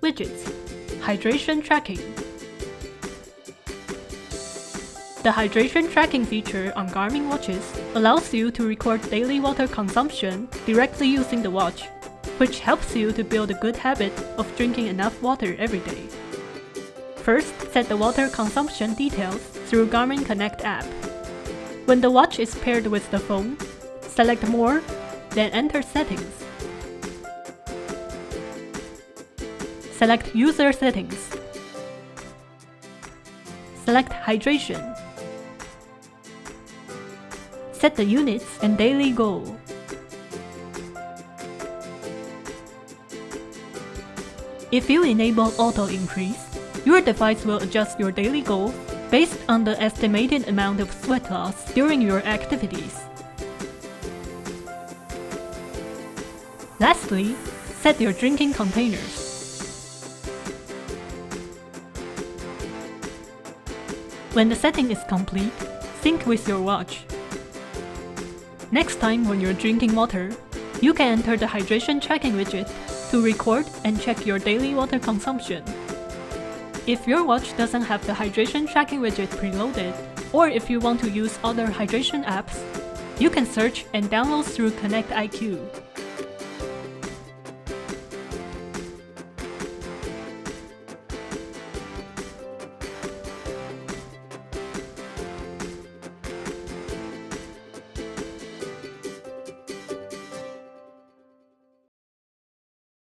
Widgets, hydration tracking. The hydration tracking feature on Garmin watches allows you to record daily water consumption directly using the watch, which helps you to build a good habit of drinking enough water every day. First, set the water consumption details through Garmin Connect app. When the watch is paired with the phone, select More, then enter Settings. Select User Settings. Select Hydration. Set the units and daily goal. If you enable Auto Increase, your device will adjust your daily goal based on the estimated amount of sweat loss during your activities. Lastly, set your drinking containers. When the setting is complete, sync with your watch. Next time when you're drinking water, you can enter the hydration tracking widget to record and check your daily water consumption. If your watch doesn't have the hydration tracking widget preloaded, or if you want to use other hydration apps, you can search and download through Connect IQ.